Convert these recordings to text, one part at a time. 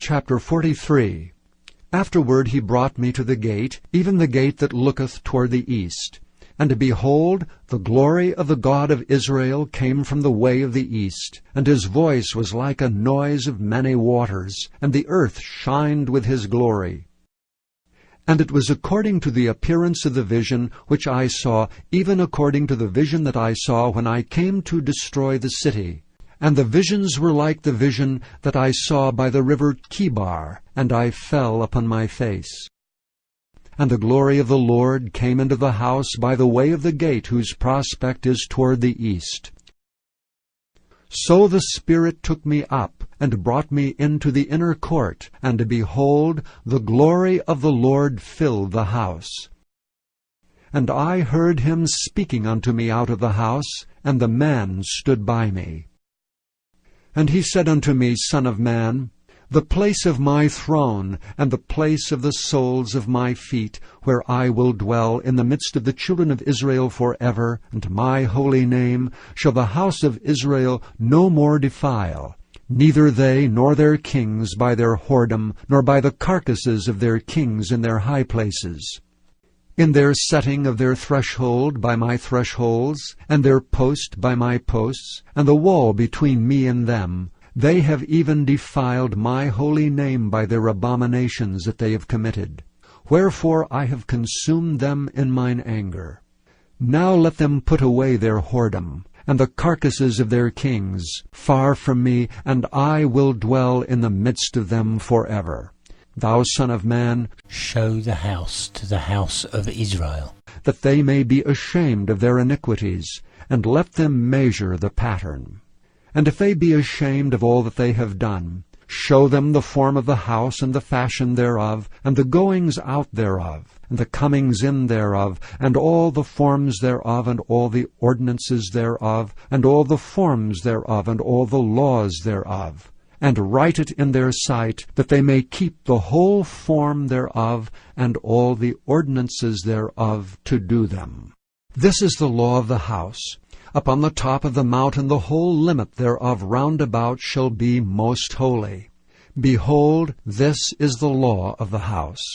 Chapter 43. Afterward he brought me to the gate, even the gate that looketh toward the east. And behold, the glory of the God of Israel came from the way of the east, and his voice was like a noise of many waters, and the earth shined with his glory. And it was according to the appearance of the vision which I saw, even according to the vision that I saw when I came to destroy the city. And the visions were like the vision that I saw by the river Chebar, and I fell upon my face. And the glory of the Lord came into the house by the way of the gate whose prospect is toward the east. So the Spirit took me up, and brought me into the inner court, and behold, the glory of the Lord filled the house. And I heard him speaking unto me out of the house, and the man stood by me. And he said unto me, Son of man, the place of my throne, and the place of the soles of my feet, where I will dwell in the midst of the children of Israel forever, and my holy name shall the house of Israel no more defile, neither they nor their kings by their whoredom, nor by the carcasses of their kings in their high places. In their setting of their threshold by my thresholds, and their post by my posts, and the wall between me and them, they have even defiled my holy name by their abominations that they have committed. Wherefore I have consumed them in mine anger. Now let them put away their whoredom, and the carcasses of their kings, far from me, and I will dwell in the midst of them forever. Thou son of man, show the house to the house of Israel, that they may be ashamed of their iniquities, and let them measure the pattern. And if they be ashamed of all that they have done, show them the form of the house, and the fashion thereof, and the goings out thereof, and the comings in thereof, and all the forms thereof, and all the ordinances thereof, and all the forms thereof, and all the laws thereof. And write it in their sight, that they may keep the whole form thereof, and all the ordinances thereof, to do them. This is the law of the house. Upon the top of the mountain the whole limit thereof round about shall be most holy. Behold, this is the law of the house.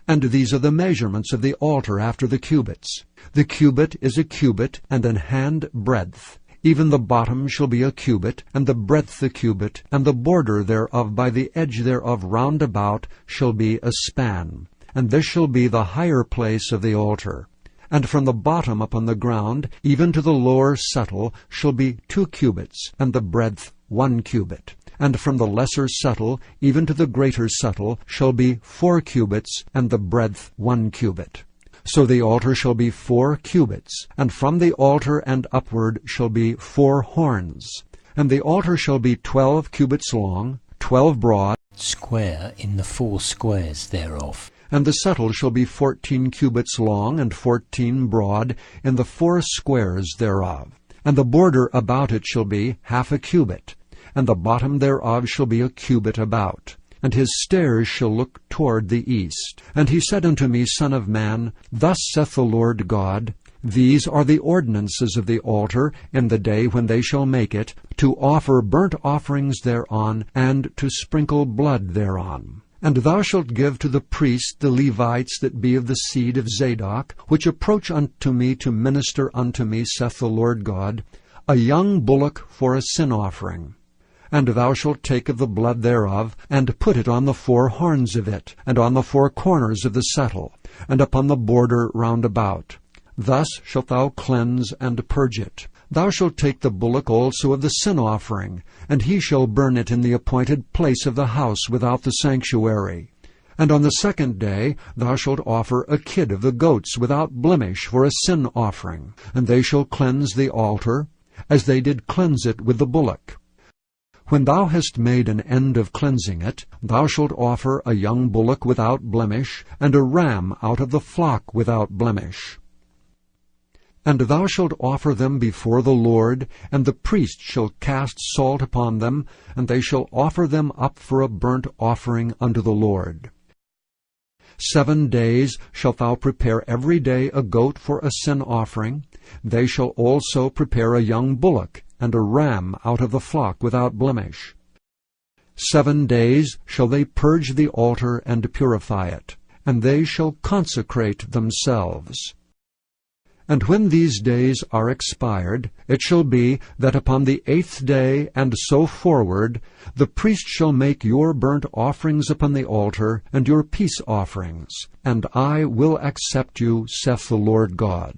And these are the measurements of the altar after the cubits. The cubit is a cubit, and an hand breadth. Even the bottom shall be a cubit, and the breadth a cubit, and the border thereof by the edge thereof round about shall be a span. And this shall be the higher place of the altar. And from the bottom upon the ground, even to the lower settle, shall be 2 cubits, and the breadth 1 cubit. And from the lesser settle, even to the greater settle, shall be 4 cubits, and the breadth 1 cubit. So the altar shall be 4 cubits, and from the altar and upward shall be 4 horns. And the altar shall be 12 cubits long, 12 broad, square in the 4 squares thereof. And the settle shall be 14 cubits long, and 14 broad, in the 4 squares thereof. And the border about it shall be 1/2 cubit, and the bottom thereof shall be a cubit about. And his stairs shall look toward the east. And he said unto me, Son of man, thus saith the Lord God, These are the ordinances of the altar in the day when they shall make it, to offer burnt offerings thereon, and to sprinkle blood thereon. And thou shalt give to the priests the Levites that be of the seed of Zadok, which approach unto me to minister unto me, saith the Lord God, a young bullock for a sin offering. And thou shalt take of the blood thereof, and put it on the 4 horns of it, and on the 4 corners of the settle, and upon the border round about. Thus shalt thou cleanse and purge it. Thou shalt take the bullock also of the sin offering, and he shall burn it in the appointed place of the house without the sanctuary. And on the 2nd day thou shalt offer a kid of the goats without blemish for a sin offering, and they shall cleanse the altar, as they did cleanse it with the bullock. When thou hast made an end of cleansing it, thou shalt offer a young bullock without blemish, and a ram out of the flock without blemish. And thou shalt offer them before the Lord, and the priest shall cast salt upon them, and they shall offer them up for a burnt offering unto the Lord. 7 days shalt thou prepare every day a goat for a sin offering. They shall also prepare a young bullock, and a ram out of the flock without blemish. 7 days shall they purge the altar and purify it, and they shall consecrate themselves. And when these days are expired, it shall be that upon the 8th day and so forward the priest shall make your burnt offerings upon the altar and your peace offerings, and I will accept you, saith the Lord God.